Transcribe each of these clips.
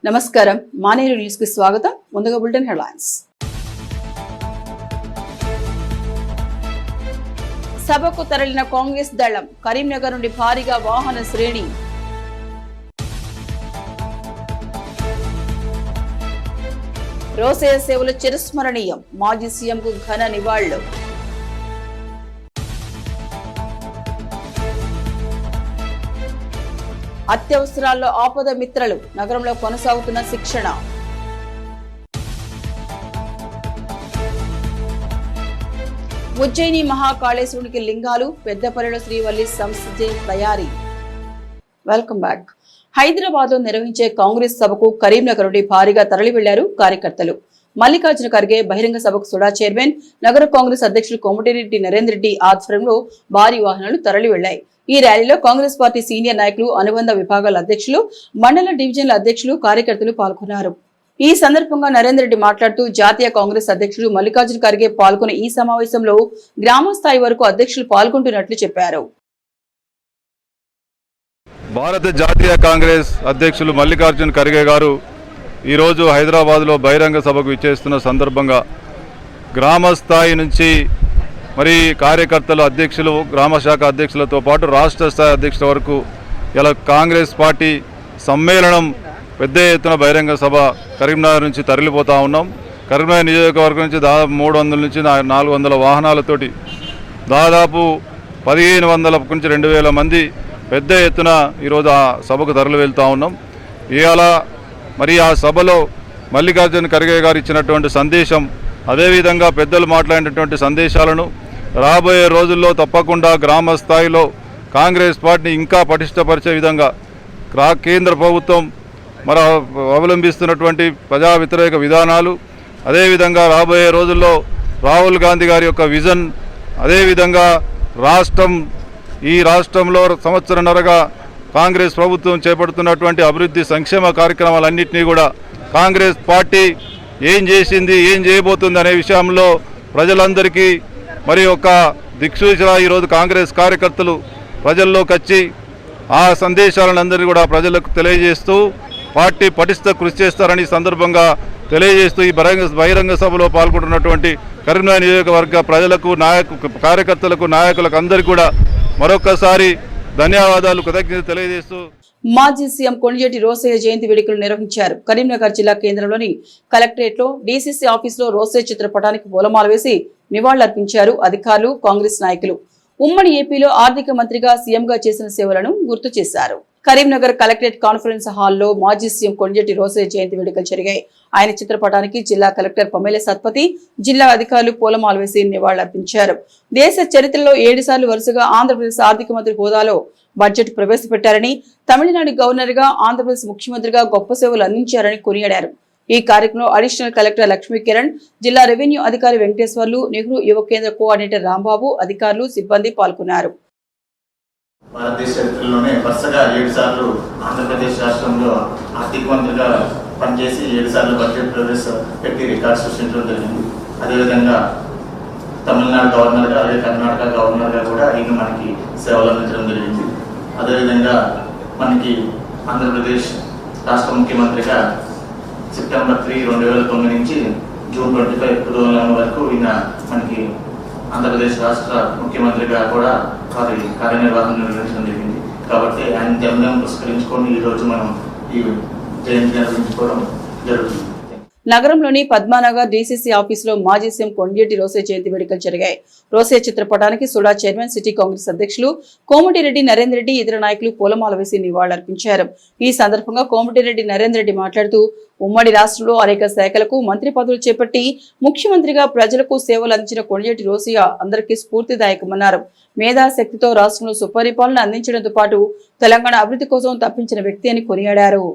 నమస్కారం మానేరు న్యూస్ కి స్వాగతం. ముందుగా బులెటిన్ హెడ్లైన్స్. సభకు తరలిన కాంగ్రెస్ దళం, కరీంనగర్ నుండి భారీగా వాహన శ్రేణి. రోసయ్య సేవలు చిరస్మరణీయం, మాజీ సీఎంకు ఘన నివాళులు. అత్యవసరాల్లో ఆపద మిత్రలు, నగరంలో కొనసాగుతున్న శిక్షణ. ఉజ్జయిని మహాకాళేశ్వరునికి లింగాలు, పెద్దపల్లిలో శ్రీవల్లి సంస్థ తయారీ. Welcome back. హైదరాబాద్ లో నిర్వహించే కాంగ్రెస్ సభకు కరీంనగర్ నుండి భారీగా తరలి వెళ్లారు కార్యకర్తలు. మల్లికార్జున ఖర్గే బహిరంగ సభకు సుడా చైర్మన్, నగర కాంగ్రెస్ అధ్యక్షుడు కోమటిరెడ్డి నరేందర్ రెడ్డి ఆధ్వర్యంలో భారీ వాహనాలు తరలి వెళ్లాయి. ఈ ర్యాలీలో కాంగ్రెస్ పార్టీ సీనియర్ నాయకులు, అనుబంధ విభాగాల అధ్యక్షులు, మండల డివిజన్ల అధ్యక్షులు, కార్యకర్తలు పాల్గొన్నారు. ఈ సందర్భంగా నరేందర్ రెడ్డి మాట్లాడుతూ, జాతీయ కాంగ్రెస్ అధ్యక్షుడు మల్లికార్జున ఖర్గే పాల్గొన్న ఈ సమావేశంలో గ్రామ స్థాయి వరకు అధ్యక్షులు పాల్గొంటున్నట్లు చెప్పారు. భారత జాతీయ కాంగ్రెస్ అధ్యక్షులు మల్లికార్జున ఖర్గే గారు ఈరోజు హైదరాబాద్లో బహిరంగ సభకు ఇచ్చేస్తున్న సందర్భంగా గ్రామ స్థాయి నుంచి మరి కార్యకర్తలు, అధ్యక్షులు, గ్రామ శాఖ అధ్యక్షులతో పాటు రాష్ట్ర స్థాయి అధ్యక్షుల వరకు ఇలా కాంగ్రెస్ పార్టీ సమ్మేళనం పెద్ద ఎత్తున బహిరంగ సభ కరీంనగర్ నుంచి తరలిపోతూ ఉన్నాం. కరీంనగర్ నియోజకవర్గం నుంచి దాదాపు 300 నుంచి 400 వాహనాలతోటి దాదాపు 1500 నుంచి 2000 మంది పెద్ద ఎత్తున ఈరోజు ఆ సభకు తరలి వెళ్తూ ఉన్నాం. ఇవాళ మరి ఆ సభలో మల్లికార్జున ఖర్గే గారు ఇచ్చినటువంటి సందేశం, అదేవిధంగా పెద్దలు మాట్లాడినటువంటి సందేశాలను రాబోయే రోజుల్లో తప్పకుండా గ్రామ స్థాయిలో కాంగ్రెస్ పార్టీని ఇంకా పటిష్టపరిచే విధంగా కేంద్ర ప్రభుత్వం మరి అవలంబిస్తున్నటువంటి ప్రజా వ్యతిరేక విధానాలు, అదేవిధంగా రాబోయే రోజుల్లో రాహుల్ గాంధీ గారి యొక్క విజన్, అదేవిధంగా ఈ రాష్ట్రంలో సంవత్సరన్నరగా కాంగ్రెస్ ప్రభుత్వం చేపడుతున్నటువంటి అభివృద్ధి సంక్షేమ కార్యక్రమాలన్నింటినీ కూడా కాంగ్రెస్ పార్టీ ఏం చేసింది, ఏం చేయబోతుంది అనే విషయంలో ప్రజలందరికీ మరి ఒక దిక్సూచిగా ఈరోజు కాంగ్రెస్ కార్యకర్తలు ప్రజల్లోకి వచ్చి ఆ సందేశాలను అందరినీ కూడా ప్రజలకు తెలియజేస్తూ పార్టీ పటిష్ట కృషి చేస్తారని సందర్భంగా తెలియజేస్తూ ఈ బహిరంగ సభలో పాల్గొంటున్నటువంటి కరీంనగర్ నియోజకవర్గ ప్రజలకు, కార్యకర్తలకు, నాయకులకు అందరికీ కూడా మరొకసారి ధన్యవాదాలు, కృతజ్ఞత తెలియజేస్తూ మాజీ సీఎం కొండిరెడ్డి రోసయ్య జయంతి వేడుకలు నిర్వహించారు. కరీంనగర్ జిల్లా కేంద్రంలోని కలెక్టరేట్ లో డీసీసీ ఆఫీసులో రోసయ్య చిత్రపటానికి పూలమాల వేసి నివాళులర్పించారు అధికారులు, కాంగ్రెస్ నాయకులు. ఉమ్మడి ఏపీలో ఆర్థిక మంత్రిగా సీఎంగా చేసిన సేవలను గుర్తు చేశారు. కరీంనగర్ కలెక్టరేట్ కాన్ఫరెన్స్ హాల్లో మాజీ సీఎం కొండిరెడ్డి రోసయ్య జయంతి వేడుకలు జరిగాయి. ఆయన చిత్రపటానికి జిల్లా కలెక్టర్ పమేల సత్పతి, జిల్లా అధికారులు పూలమాల వేసి నివాళులర్పించారు. దేశ చరిత్రలో 7 సార్లు వరుసగా ఆంధ్రప్రదేశ్ ఆర్థిక మంత్రి హోదాలో బడ్జెట్ ప్రవేశపెట్టారని, తమిళనాడు గవర్నర్ గా, ఆంధ్రప్రదేశ్ ముఖ్యమంత్రిగా గొప్ప సేవలు అందించారని కొనియాడారు. ఈ కార్యక్రమంలో అడిషనల్ కలెక్టర్ లక్ష్మీ కిరణ్, జిల్లా రెవెన్యూ అధికారి వెంకటేశ్వర్లు, నెహ్రూ యువ కేంద్ర కోఆర్డినేటర్ రాంబాబు, అధికారులు, సిబ్బంది పాల్గొన్నారు. భారతదేశ చరిత్రలోనే వరుసగా 7 సార్లు ఆంధ్రప్రదేశ్ రాష్ట్రంలో ఆర్థిక మంత్రిగా పనిచేసి 7 సార్లు బడ్జెట్ ప్రవేశపెట్టి రికార్డు సృష్టించడం జరిగింది. అదేవిధంగా తమిళనాడు గవర్నర్గా, అలాగే కర్ణాటక గవర్నర్గా కూడా ఈయన మనకి సేవలు అందించడం జరిగింది. అదేవిధంగా మనకి ఆంధ్రప్రదేశ్ రాష్ట్ర ముఖ్యమంత్రిగా సెప్టెంబర్ 3, 2009 నుంచి జూన్ 25, 2011 వరకు ఈయన మనకి ఆంధ్రప్రదేశ్ రాష్ట్ర ముఖ్యమంత్రిగా కూడా వారి కార్యనిర్వహణ నిర్వహించడం జరిగింది. కాబట్టి ఆయన జన్మదినం పురస్కరించుకొని ఈరోజు మనం ఈ జయంతి నిర్వహించుకోవడం జరుగుతుంది. నగరంలోని పద్మానగర్ డీసీసీ ఆఫీసులో మాజీ సీఎం కొండిరెడ్డి రోసయ్య జయంతి వేడుకలు జరిగాయి. రోసయ్య చిత్రపటానికి సుడా చైర్మన్, సిటీ కాంగ్రెస్ అధ్యక్షులు కోమటిరెడ్డి నరేందర్ రెడ్డి, ఇతర నాయకులు పూలమాల వేసి నివాళులర్పించారు. ఈ సందర్భంగా కోమటిరెడ్డి నరేందర్ రెడ్డి మాట్లాడుతూ, ఉమ్మడి రాష్ట్రంలో అనేక శాఖలకు మంత్రి పదవులు చేపట్టి ముఖ్యమంత్రిగా ప్రజలకు సేవలు అందించిన కొండిరెడ్డి రోసయ్య అందరికీ స్ఫూర్తిదాయకమన్నారు. మేధాశక్తితో రాష్ట్రంలో సుపరిపాలన అందించడంతో పాటు తెలంగాణ అభివృద్ధి కోసం తప్పించిన వ్యక్తి అని కొనియాడారు.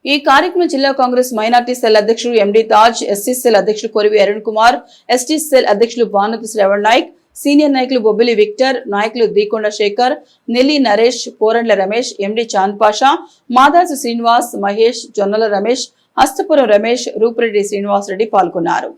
ఈ కార్యక్రమం జిల్లా కాంగ్రెస్ మైనార్టీ సెల్ అధ్యక్షుడు ఎండి తాజ్, ఎస్టీ సెల్ అధ్యక్షుడు కొరివి అరుణ్ కుమార్, ఎస్టీ సెల్ అధ్యక్షులు భానుతి శ్రవణ్ నాయక్, సీనియర్ నాయకులు బొబ్బిలి విక్టర్, నాయకులు దీకొండ శేఖర్, నెల్లి నరేష్, పోరండ్ల రమేష్, ఎండి చాంద్ పాషా, మాదాసు శ్రీనివాస్, మహేష్, జొన్నల రమేష్, హస్తపురం రమేష్, రూపురెడ్డి శ్రీనివాస్ రెడ్డి పాల్గొన్నారు.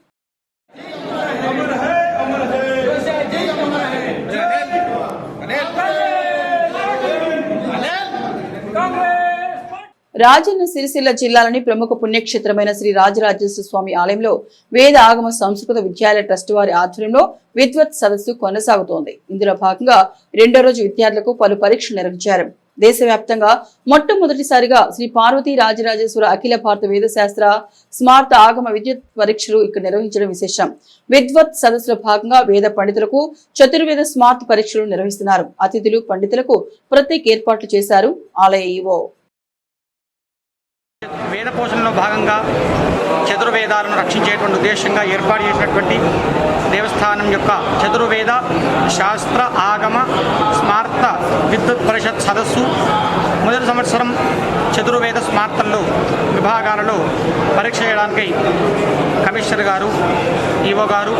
రాజన్న సిరిసిల్ల జిల్లాలోని ప్రముఖ పుణ్యక్షేత్రమైన శ్రీ రాజరాజేశ్వర స్వామి ఆలయంలో వేద ఆగమ సంస్కృత విద్యాలయ ట్రస్ట్ వారి ఆధ్వర్యంలో విద్వత్ సదస్సు కొనసాగుతోంది. ఇందులో భాగంగా రెండో రోజు విద్యార్థులకు పలు పరీక్షలు నిర్వహించారు. దేశవ్యాప్తంగా మొట్టమొదటిసారిగా శ్రీ పార్వతీ రాజరాజేశ్వర అఖిల భారత వేదశాస్త్ర స్మార్త ఆగమ విద్యుత్ పరీక్షలు ఇక్కడ నిర్వహించడం విశేషం. విద్వత్ సదస్సులో భాగంగా వేద పండితులకు చతుర్వేద స్మార్ట్ పరీక్షలు నిర్వహిస్తున్నారు. అతిథులు పండితులకు ప్రత్యేక ఏర్పాట్లు చేశారు ఆలయ ఈవో. వేద పోషణలో భాగంగా చతుర్వేదాలను రక్షించేటువంటి ఉద్దేశంగా ఏర్పాటు చేసినటువంటి దేవస్థానం యొక్క చతుర్వేద శాస్త్ర ఆగమ స్మార్త విద్యుత్ పరిషత్ సదస్సు మొదటి సంవత్సరం చతుర్వేద స్మార్తల్లో విభాగాలలో పరీక్ష చేయడానికి కమిషనర్ గారు, ఈవో గారు,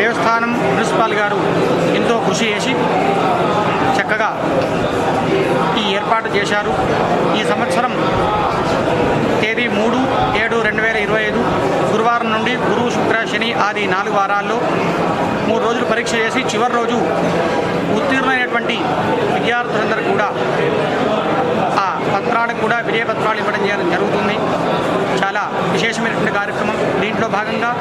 దేవస్థానం ప్రిన్సిపాల్ గారు ఎంతో కృషి చేసి చక్కగా ఈ ఏర్పాటు చేశారు. ఈ సంవత్సరం తేదీ 3/7/2025 గురువారం నుండి గురు, శుక్ర, శని ఆది 4 వారాల్లో 3 రోజులు పరీక్ష చేసి చివరి రోజు ఉత్తీర్ణమైనటువంటి విద్యార్థులందరూ కూడా ఆ పత్రాలకు కూడా విజయపత్రాలు ఇవ్వడం జరుగుతుంది. చాలా విశేషమైనటువంటి కార్యక్రమం. దీంట్లో భాగంగా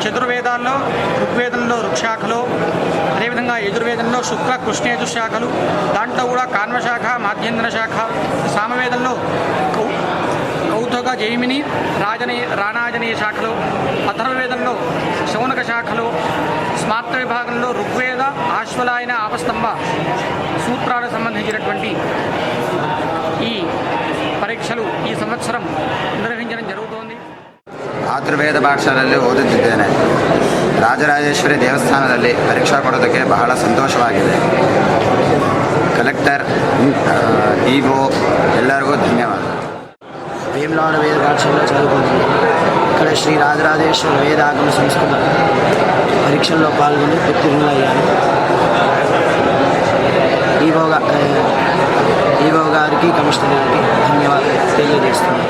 చతుర్వేదాల్లో ఋగ్వేదంలో ఋక్షాఖలో, అదేవిధంగా యజుర్వేదంలో శుక్ల కృష్ణేజు శాఖలు, దాంట్లో కూడా కాన్వశాఖ, మాధ్యంధ్ర శాఖ, సామవేదంలో కౌతుక, జైమిని, రాణాజనీయ శాఖలు, అథర్వవేదంలో శౌనక శాఖలు, స్మార్త విభాగంలో ఋగ్వేద, ఆశ్వలాయన, ఆపస్తంభ సూత్రాలకు సంబంధించినటువంటి ఈ ಪರೀಕ್ಷೆಗಳು ಈ ಸಂವತ್ಸರಂ ನಿರ್ವಹಿಂಚడం ಜరుగుతోంది. ಆಯುರ್ವೇದ ಪಾಠಶಾಲೆಯಲ್ಲಿ ಓದುತ್ತಿದ್ದೇನೆ. ರಾಜರಾಜೇಶ್ವರಿ ದೇವಸ್ಥಾನದಲ್ಲಿ ಪರೀಕ್ಷಾ ಕೊಡೋದಕ್ಕೆ ಬಹಳ ಸಂತೋಷವಾಗಿದೆ. ಕಲೆಕ್ಟರ್, ఈవో ಎಲ್ಲರಿಗೂ ధన్యవాదాలు. వేములవాడ వేద పాఠశాలలో చదువుకుంటుంది. ఇక్కడ శ్రీ రాజరాజేశ్వర వేదాగమ సంస్కృత పరీక్షల్లో పాల్గొని ఉత్తీర్ణులయ్యాను. ఈవో గారికి, కమిషనర్ గారికి ధన్యవాదాలు తెలియజేస్తున్నాను.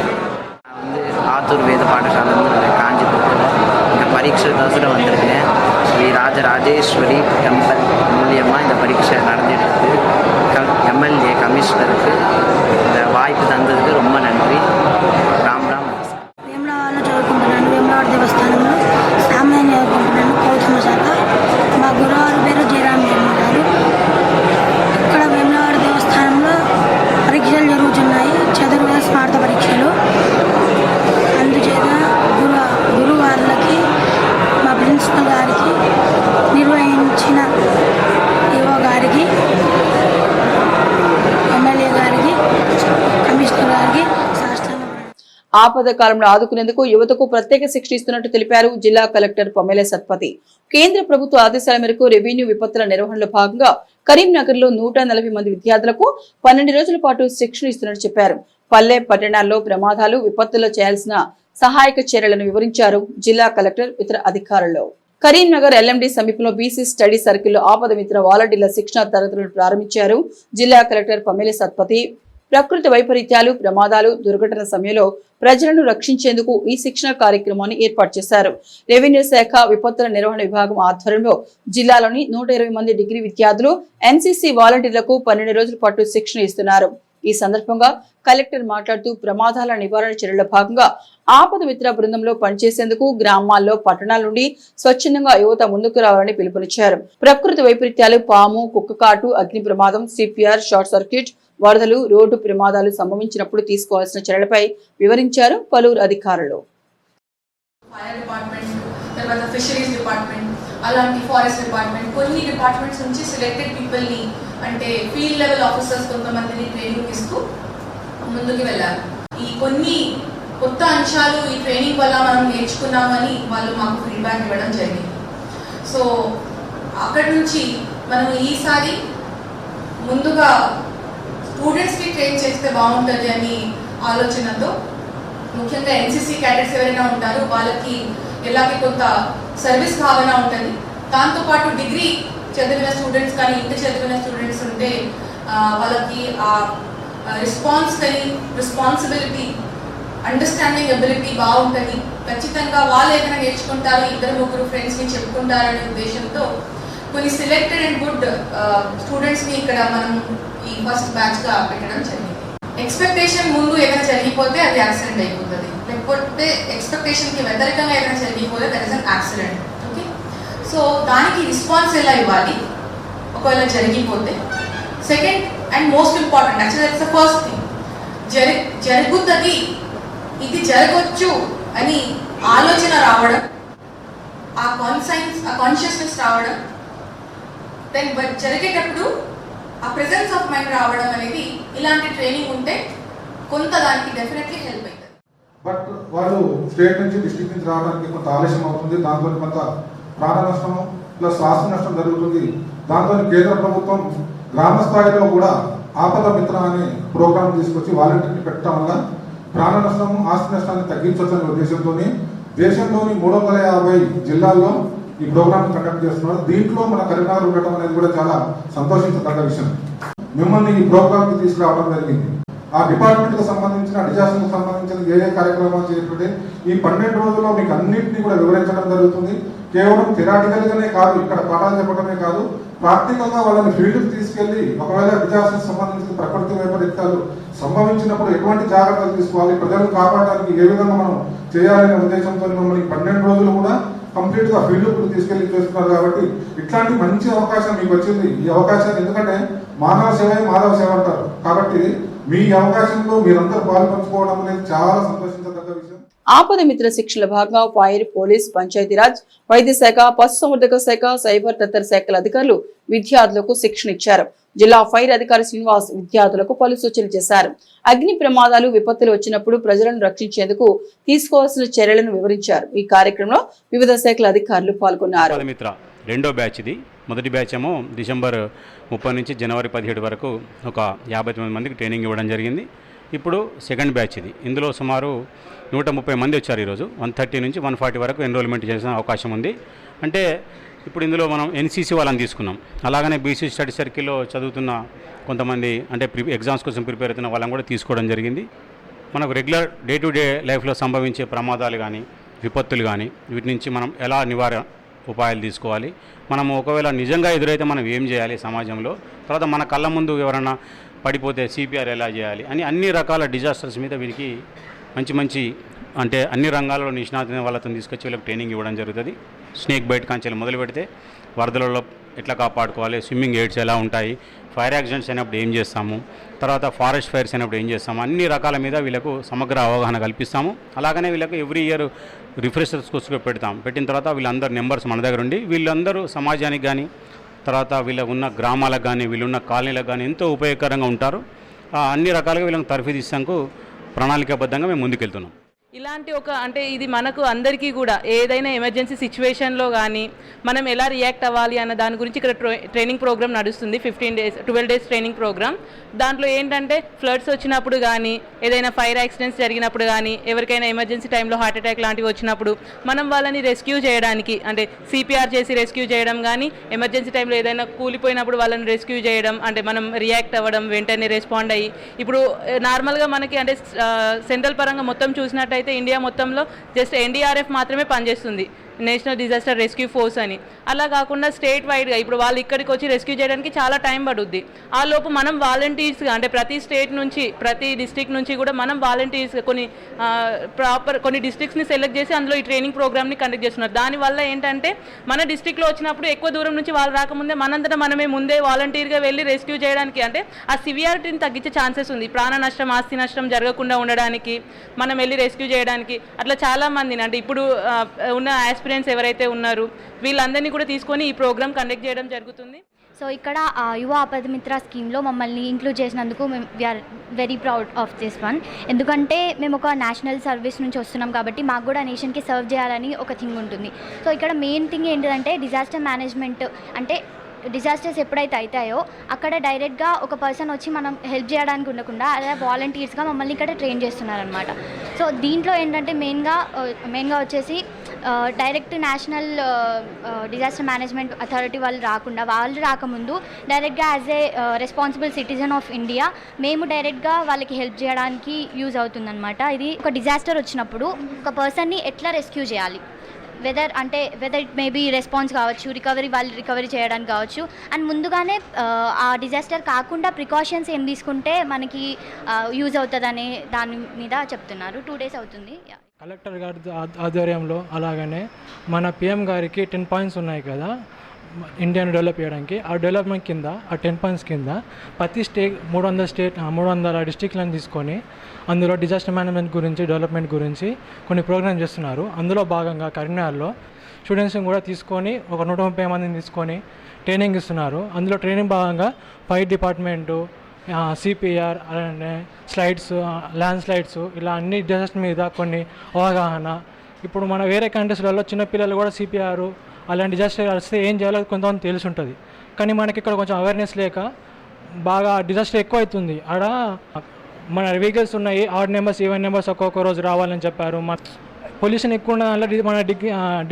ஆத்தூர் பாடசாலை காஞ்சிபுரத்தில் இந்த பரீட்சை தசரம் வந்திருக்கேன். ஸ்ரீ ராஜராஜேஸ்வரி டெம்பிள் மூலியமாக இந்த பரீட்சை நடந்துட்டு எம்எல்ஏ கமிஷனருக்கு இந்த வாய்ப்பு தந்ததுக்கு ரொம்ப நன்றி. రామ్ రామ్. వేములవాడలో చదువుకుంటున్నాను. వేములవాడ దేవస్థానంలో సామాన్య చదువుకుంటున్నాను, కౌతుమ శాఖ. మా గురువారు పేరు జయరామ్ గారు. ఇక్కడ వేములవాడ దేవస్థానంలో పరీక్షలు జరుగుతున్నాయి, చతుర్వేద స్మార్త పరీక్షలు. అందుచేత గురువారులకి, మా ప్రిన్సిపల్ గారికి, నిర్వహించిన ఈవో గారికి, ఎమ్మెల్యే గారికి, కమిషనర్ గారికి ఆపద కాలంలో ఆదుకునేందుకు యువతకు ప్రత్యేక శిక్షణ ఇస్తున్నట్టు తెలిపారు జిల్లా కలెక్టర్ పొమెల సత్పతి. కేంద్ర ప్రభుత్వ ఆదేశాల మేరకు రెవెన్యూ విపత్తుల నిర్వహణలో భాగంగా కరీంనగర్ లో 140 మంది విద్యార్థులకు 12 రోజుల పాటు శిక్షణ ఇస్తున్నట్టు చెప్పారు. పల్లె పట్టణాల్లో ప్రమాదాలు, విపత్తుల్లో చేయాల్సిన సహాయక చర్యలను వివరించారు జిల్లా కలెక్టర్, ఇతర అధికారులు. కరీంనగర్ ఎల్ఎండి సమీపంలో బీసీ స్టడీ సర్కిల్లో ఆపద మిత్ర వాలంటీర్ల శిక్షణ తరగతులను ప్రారంభించారు జిల్లా కలెక్టర్ పొమెల సత్పతి. ప్రకృతి వైపరీత్యాలు, ప్రమాదాలు, దుర్ఘటన సమయంలో ప్రజలను రక్షించేందుకు ఈ శిక్షణ కార్యక్రమాన్ని ఏర్పాటు చేశారు. రెవెన్యూ శాఖ విపత్తుల నిర్వహణ విభాగం ఆధ్వర్యంలో జిల్లాలోని 120 మంది డిగ్రీ విద్యార్థులు, ఎన్సీసీ వాలంటీర్లకు 12 రోజుల పాటు శిక్షణ ఇస్తున్నారు. ఈ సందర్భంగా కలెక్టర్ మాట్లాడుతూ ప్రమాదాల నివారణ చర్యల భాగంగా ఆపద మిత్ర బృందంలో పనిచేసేందుకు గ్రామాల్లో, పట్టణాల నుండి స్వచ్ఛందంగా యువత ముందుకు రావాలని పిలుపునిచ్చారు. ప్రకృతి వైపరీత్యాలు, పాము, కుక్కకాటు, అగ్ని ప్రమాదం, సిపిఆర్, షార్ట్ సర్క్యూట్, వరదలు, రోడ్డు ప్రమాదాలు సంభవించినప్పుడు తీసుకోవాల్సిన చర్యలపై వివరించారు పలువురు అధికారులు. ఫైర్ డిపార్ట్మెంట్, తర్వాత ఫిషరీస్ డిపార్ట్మెంట్, అలాంటి ఫారెస్ట్ డిపార్ట్మెంట్, కొన్ని డిపార్ట్మెంట్స్ నుంచి సెలెక్టెడ్ పీపుల్ ని, అంటే ఫీల్డ్ లెవెల్ ఆఫీసర్స్ కొంతమందిని ట్రైనింగ్ ఇస్తూ ముందుకు వెళ్ళారు. ఈ కొన్ని కొత్త అంశాలు ఈ ట్రైనింగ్ వల్ల మనం నేర్చుకున్నామని వాళ్ళు మాకు ఫీడ్బ్యాక్ ఇవ్వడం జరిగింది. సో అక్కడి నుంచి మనం ఈసారి ముందుగా స్టూడెంట్స్కి ట్రైన్ చేస్తే బాగుంటుంది అని ఆలోచనతో, ముఖ్యంగా ఎన్సీసీ క్యాడెట్స్ ఎవరైనా ఉంటారో వాళ్ళకి ఎలాగే కొంత సర్వీస్ భావన ఉంటుంది. దాంతోపాటు డిగ్రీ చదివిన స్టూడెంట్స్ కానీ, ఇంటర్ చదివిన స్టూడెంట్స్ ఉంటే వాళ్ళకి ఆ రెస్పాన్స్ కానీ, రెస్పాన్సిబిలిటీ, అండర్స్టాండింగ్ ఎబిలిటీ బాగుంటుంది. ఖచ్చితంగా వాళ్ళు ఏదైనా నేర్చుకుంటారు, 2-3 ఫ్రెండ్స్ని చెప్పుకుంటారనే ఉద్దేశంతో కొన్ని సెలెక్టెడ్ అండ్ గుడ్ స్టూడెంట్స్ని ఇక్కడ మనం ఈ ఫస్ట్ బ్యాచ్గా పెట్టడం జరిగింది. ఎక్స్పెక్టేషన్ ముందు ఏదైనా జరిగిపోతే అది యాక్సిడెంట్ అయిపోతుంది, లేకపోతే ఎక్స్పెక్టేషన్కి వ్యతిరేకంగా ఏదైనా జరిగిపోతే that is an accident. Okay, so దానికి రెస్పాన్స్ ఎలా ఇవ్వాలి ఒకవేళ జరిగిపోతే. Second and most important, actually that's the first thing, జరుగుతుంది, ఇది జరగవచ్చు అని ఆలోచన రావడం, ఆ కాన్షియస్నెస్ రావడం, దెన్ జరిగేటప్పుడు ఆ ప్రెజెన్స్ ఆఫ్ మైండ్ రావడం అనేది ఇలాంటి ట్రైనింగ్ ఉంటే కొంత దానికి డెఫినెట్లీ హెల్ప్ అవుతుంది. బట్ వాళ్ళు స్టేట్ నుంచి డిస్ట్రిక్ట్ నుంచి రావడానికి కొంత ఆలస్యం అవుతుంది, దాంతో కొంత ప్రాణ నష్టం ప్లస్ ఆస్తి నష్టం జరుగుతుంది. దాంతో కేంద్ర ప్రభుత్వం గ్రామ స్థాయిలో కూడా ఆపద మిత్ర అనే ప్రోగ్రాం తీసుకొచ్చి వాలంటీర్ని పెట్టడం వల్ల ప్రాణ నష్టం ఆస్తి నష్టాన్ని తగ్గించవచ్చనే ఉద్దేశంతో దేశంలోని 350 జిల్లాల్లో ఈ ప్రోగ్రామ్ కండక్ట్ చేస్తున్నారు. దీంట్లో మన కరీంనగర్ ఉండటం అనేది కూడా చాలా సంతోషించదగ్గ విషయం. మిమ్మల్ని ఈ ప్రోగ్రామ్ కి తీసుకురావడం జరిగింది. ఆ డిపార్ట్మెంట్ కు సంబంధించిన డిజాస్టర్ కు సంబంధించిన ఏ కార్యక్రమాలు చేస్తుంటే ఈ 12 రోజుల్లో మీకు అన్నింటినీ కూడా వివరించడం జరుగుతుంది. కేవలం థియరాటికల్ గానే కాదు, ఇక్కడ పాఠాలు చెప్పడమే కాదు, ప్రాక్టికల్ గా వాళ్ళని ఫీల్డ్ కి తీసుకెళ్లి ఒకవేళ డిజాస్టర్ సంబంధించిన ప్రకృతి వైపరీత్యాలు సంభవించినప్పుడు ఎటువంటి జాగ్రత్తలు తీసుకోవాలి, ప్రజలను కాపాడడానికి ఏ విధంగా మనం చేయాలనే ఉద్దేశంతో మమ్మల్ని 12 రోజులు కూడా కంప్లీట్ గా ఫీల్డ్ కు తీసుకెళ్లి చేస్తున్నారు. కాబట్టి ఇట్లాంటి మంచి అవకాశం మీకు వచ్చింది. ఈ అవకాశాన్ని, ఎందుకంటే మానవ సేవ మాధవ సేవ అంటారు, కాబట్టి మీ అవకాశంలో మీరందరూ పాల్పంచుకోవడం అనేది చాలా సంతోషించదగ్గ విషయం. ఆపద మిత్ర శిక్షణ భాగంగా ఫైర్, పోలీస్, పంచాయతీరాజ్, వైద్య శాఖ, పశుసంవర్ధక శాఖ, సైబర్ తదితర శాఖల అధికారులు విద్యార్థులకు శిక్షణ ఇచ్చారు. జిల్లా ఫైర్ అధికారి శ్రీనివాస్ విద్యార్థులకు పలు సూచనలు చేశారు. అగ్ని ప్రమాదాలు, విపత్తులు వచ్చినప్పుడు ప్రజలను రక్షించేందుకు తీసుకోవాల్సిన చర్యలను వివరించారు. ఈ కార్యక్రమంలో వివిధ శాఖల అధికారులు పాల్గొన్నారు. రెండో బ్యాచ్ ఇది. మొదటి బ్యాచ్ ఏమో డిసెంబర్ 30 నుంచి జనవరి 17 వరకు ఒక 59 మందికి ట్రైనింగ్ ఇవ్వడం జరిగింది. ఇప్పుడు సెకండ్ బ్యాచ్ ఇది. ఇందులో సుమారు 130 మంది వచ్చారు. ఈరోజు 130 నుంచి 140 వరకు ఎన్రోల్మెంట్ చేసిన అవకాశం ఉంది. అంటే ఇప్పుడు ఇందులో మనం ఎన్సీసీ వాళ్ళని తీసుకున్నాం, అలాగనే బీసీ స్టడీ సర్కిల్లో చదువుతున్న కొంతమంది అంటే ఎగ్జామ్స్ కోసం ప్రిపేర్ అవుతున్న వాళ్ళని కూడా తీసుకోవడం జరిగింది. మనకు రెగ్యులర్ డే టు డే లైఫ్లో సంభవించే ప్రమాదాలు కానీ, విపత్తులు కానీ, వీటి నుంచి మనం ఎలా నివారణ ఉపాయాలు తీసుకోవాలి, మనము ఒకవేళ నిజంగా ఎదురైతే మనం ఏం చేయాలి సమాజంలో, తర్వాత మన కళ్ళ ముందు ఎవరైనా పడిపోతే సిపిఆర్ ఎలా చేయాలి అని అన్ని రకాల డిజాస్టర్స్ మీద వీరికి మంచి అంటే అన్ని రంగాల్లో నిష్ణాతులైన వాళ్ళతో తీసుకొచ్చి వీళ్ళకి ట్రైనింగ్ ఇవ్వడం జరుగుతుంది. స్నేక్ బైట్ కాంచెలు మొదలు పెడితే వరదలలో ఎట్లా కాపాడుకోవాలి, స్విమ్మింగ్ ఎయిడ్స్ ఎలా ఉంటాయి, ఫైర్ యాక్సిడెంట్స్ అయినప్పుడు ఏం చేస్తాము, తర్వాత ఫారెస్ట్ ఫైర్స్ అయినప్పుడు ఏం చేస్తాము, అన్ని రకాల మీద వీళ్ళకు సమగ్ర అవగాహన కల్పిస్తాము. అలాగనే వీళ్ళకు ఎవ్రీ ఇయర్ రిఫ్రెషర్స్ కోర్సుగా పెట్టిన తర్వాత వీళ్ళందరూ నెంబర్స్ మన దగ్గర ఉండి వీళ్ళందరూ సమాజానికి కానీ, తర్వాత వీళ్ళ ఉన్న గ్రామాలకు కానీ, వీళ్ళున్న కాలనీలకు కానీ ఎంతో ఉపయోగకరంగా ఉంటారు. అన్ని రకాలుగా వీళ్ళని తర్ఫీదిస్తానికి ప్రణాళికాబద్ధంగా మేము ముందుకెళ్తున్నాం. ఇలాంటి అంటే ఇది మనకు అందరికీ కూడా ఏదైనా ఎమర్జెన్సీ సిచ్యువేషన్లో కానీ మనం ఎలా రియాక్ట్ అవ్వాలి అన్న దాని గురించి ఇక్కడ ట్రైనింగ్ ప్రోగ్రామ్ నడుస్తుంది. 12 డేస్ ట్రైనింగ్ ప్రోగ్రామ్. దాంట్లో ఏంటంటే ఫ్లడ్స్ వచ్చినప్పుడు కానీ, ఏదైనా ఫైర్ యాక్సిడెంట్స్ జరిగినప్పుడు కానీ, ఎవరికైనా ఎమర్జెన్సీ టైంలో హార్ట్ అటాక్ లాంటివి వచ్చినప్పుడు మనం వాళ్ళని రెస్క్యూ చేయడానికి అంటే సిపిఆర్ చేసి రెస్క్యూ చేయడం కానీ, ఎమర్జెన్సీ టైంలో ఏదైనా కూలిపోయినప్పుడు వాళ్ళని రెస్క్యూ చేయడం, అంటే మనం రియాక్ట్ అవ్వడం, వెంటనే రెస్పాండ్ అయ్యి. ఇప్పుడు నార్మల్గా మనకి అంటే సెంట్రల్ పరంగా మొత్తం చూసినట్టయితే ఇండియా మొత్తంలో జస్ట్ ఎన్డీఆర్ఎఫ్ మాత్రమే పనిచేస్తుంది, నేషనల్ డిజాస్టర్ రెస్క్యూ ఫోర్స్ అని. అలా కాకుండా స్టేట్ వైడ్గా ఇప్పుడు వాళ్ళు ఇక్కడికి వచ్చి రెస్క్యూ చేయడానికి చాలా టైం పడుద్ది. ఆ లోపు మనం వాలంటీర్స్గా అంటే ప్రతి స్టేట్ నుంచి, ప్రతి డిస్ట్రిక్ట్ నుంచి కూడా మనం వాలంటీర్స్గా కొన్ని డిస్ట్రిక్ట్స్ని సెలెక్ట్ చేసి అందులో ఈ ట్రైనింగ్ ప్రోగ్రామ్ని కండక్ట్ చేస్తున్నారు. దానివల్ల ఏంటంటే మన డిస్ట్రిక్ట్లో వచ్చినప్పుడు ఎక్కువ దూరం నుంచి వాళ్ళు రాకముందే మనంతటా మనమే ముందే వాలంటీర్గా వెళ్ళి రెస్క్యూ చేయడానికి, అంటే ఆ సివియారిటీని తగ్గించే ఛాన్సెస్ ఉంది. ప్రాణ నష్టం, ఆస్తి నష్టం జరగకుండా ఉండడానికి మనం వెళ్ళి రెస్క్యూ చేయడానికి. అట్లా చాలామందిని అంటే ఇప్పుడు ఉన్న ఆస్పిరెంట్స్ ఎవరైతే ఉన్నారో వీళ్ళందరినీ కూడా తీసుకొని ఈ ప్రోగ్రామ్ కండక్ట్ చేయడం జరుగుతుంది. సో ఇక్కడ యువ ఆపద మిత్ర స్కీమ్లో మమ్మల్ని ఇంక్లూడ్ చేసినందుకు మేము we are very proud of this one. ఎందుకంటే మేము ఒక నేషనల్ సర్వీస్ నుంచి వస్తున్నాం కాబట్టి మాకు కూడా నేషన్కి సర్వ్ చేయాలని ఒక థింగ్ ఉంటుంది. సో ఇక్కడ మెయిన్ థింగ్ ఏంటంటే డిజాస్టర్ మేనేజ్మెంట్. అంటే డిజాస్టర్స్ ఎప్పుడైతే అవుతాయో అక్కడ డైరెక్ట్గా ఒక పర్సన్ వచ్చి మనం హెల్ప్ చేయడానికి ఉండకుండా అదే వాలంటీర్స్గా మమ్మల్ని ఇక్కడ ట్రైన్ చేస్తున్నారనమాట. సో దీంట్లో ఏంటంటే మెయిన్గా వచ్చేసి direct national disaster management authority వాళ్ళు రాకముందు డైరెక్ట్గా as a responsible citizen of India మేము డైరెక్ట్గా వాళ్ళకి హెల్ప్ చేయడానికి యూజ్ అవుతుందన్నమాట. ఇది ఒక డిజాస్టర్ వచ్చినప్పుడు ఒక పర్సన్ని ఎట్లా రెస్క్యూ చేయాలి, వెదర్ ఇట్ మేబీ రెస్పాన్స్ కావచ్చు, వాళ్ళు రికవరీ చేయడానికి కావచ్చు. అండ్ ముందుగానే ఆ డిజాస్టర్ కాకుండా ప్రికాషన్స్ ఏం తీసుకుంటే మనకి యూజ్ అవుతుందనే దాని మీద చెప్తున్నారు. 2 days అవుతుంది. కలెక్టర్ గారి ఆధ్వర్యంలో అలాగనే మన పిఎం గారికి 10 points ఉన్నాయి కదా ఇండియాను డెవలప్ చేయడానికి. ఆ డెవలప్మెంట్ కింద ఆ 10 points కింద ప్రతి 300 డిస్ట్రిక్ట్లను తీసుకొని అందులో డిజాస్టర్ మేనేజ్మెంట్ గురించి, డెవలప్మెంట్ గురించి కొన్ని ప్రోగ్రామ్స్ చేస్తున్నారు. అందులో భాగంగా కరీంనగర్లో స్టూడెంట్స్ని కూడా తీసుకొని ఒక 130 మందిని తీసుకొని ట్రైనింగ్ ఇస్తున్నారు. అందులో ట్రైనింగ్ భాగంగా ఫైర్ డిపార్ట్మెంటు, సిపిఆర్, అలానే స్లైడ్స్, ల్యాండ్ స్లైడ్స్, ఇలా అన్ని డిజాస్టర్ మీద కొన్ని అవగాహన. ఇప్పుడు మన వేరే కంట్రీస్లలో చిన్నపిల్లలు కూడా సిపిఆర్ అలాంటి డిజాస్టర్ వస్తే ఏం చేయాలో కొంతమంది తెలిసి ఉంటుంది. కానీ మనకి ఇక్కడ కొంచెం అవేర్నెస్ లేక బాగా డిజాస్టర్ ఎక్కువ అవుతుంది. ఆడ మన వెహికల్స్ ఉన్నాయి, ఆడ్ నెంబర్స్, ఈవెన్ నెంబర్స్ ఒక్కొక్క రోజు రావాలని చెప్పారు. పొల్యూషన్ ఎక్కువ ఉన్న దాంట్లో మన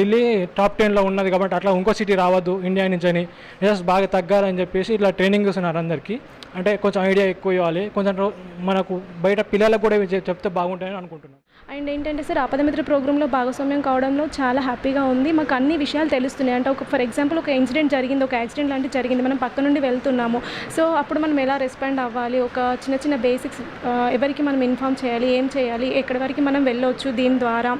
ఢిల్లీ టాప్ 10లో ఉన్నది కాబట్టి అట్లా ఇంకో సిటీ రావద్దు ఇండియా నుంచి అని, జస్ట్ బాగా తగ్గాలని చెప్పేసి ఇట్లా ట్రైనింగ్ ఇస్తున్నారు అందరికీ. అంటే కొంచెం ఐడియా ఎక్కువ ఇవ్వాలి, కొంచెం మనకు బయట పిల్లలకు కూడా చెప్తే బాగుంటాయని అనుకుంటున్నాను. అండ్ ఏంటంటే సార్, ఆపదమిత్ర ప్రోగ్రాంలో భాగస్వామ్యం కావడంలో చాలా హ్యాపీగా ఉంది. మాకు అన్ని విషయాలు తెలుస్తున్నాయి. అంటే ఫర్ ఎగ్జాంపుల్ ఒక ఇన్సిడెంట్ జరిగింది, ఒక యాక్సిడెంట్ లాంటిది జరిగింది, మనం పక్క నుండి వెళ్తున్నాము. సో అప్పుడు మనం ఎలా రెస్పాండ్ అవ్వాలి, ఒక చిన్న బేసిక్స్ ఎవరికి మనం ఇన్ఫామ్ చేయాలి, ఏం చేయాలి, ఎక్కడి వరకు మనం వెళ్ళొచ్చు, దీని ద్వారా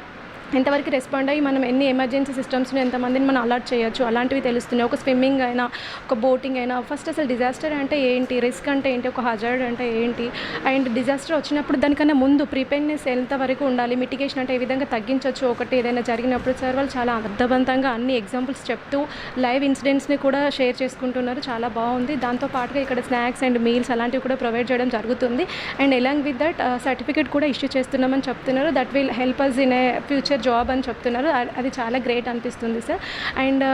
ఎంతవరకు రెస్పాండ్ అయ్యి మనం ఎన్ని ఎమర్జెన్సీ సిస్టమ్స్ని ఎంతమందిని మనం అలర్ట్ చేయొచ్చు, అలాంటివి తెలుస్తున్నాయి. ఒక స్విమ్మింగ్ అయినా, ఒక బోటింగ్ అయినా, ఫస్ట్ అసలు డిజాస్టర్ అంటే ఏంటి, రిస్క్ అంటే ఏంటి, ఒక హజార్డ్ అంటే ఏంటి, అండ్ డిజాస్టర్ వచ్చినప్పుడు దానికన్నా ముందు ప్రిపేర్నెస్ ఎంతవరకు ఉండాలి, మిటిగేషన్ అంటే ఏ విధంగా తగ్గించవచ్చు ఒకటి ఏదైనా జరిగినప్పుడు. సార్ వాళ్ళు చాలా అర్థవంతంగా అన్ని ఎగ్జాంపుల్స్ చెప్తూ లైవ్ ఇన్సిడెంట్స్ని కూడా షేర్ చేసుకుంటున్నారు. చాలా బాగుంది. దాంతోపాటుగా ఇక్కడ స్నాక్స్ అండ్ మీల్స్ అలాంటివి కూడా ప్రొవైడ్ చేయడం జరుగుతుంది. And along with that certificate కూడా ఇష్యూ చేస్తున్నామని చెప్తున్నారు. That will help us in a future job అని చెప్తున్నారు. అది చాలా గ్రేట్ అనిపిస్తుంది sir. And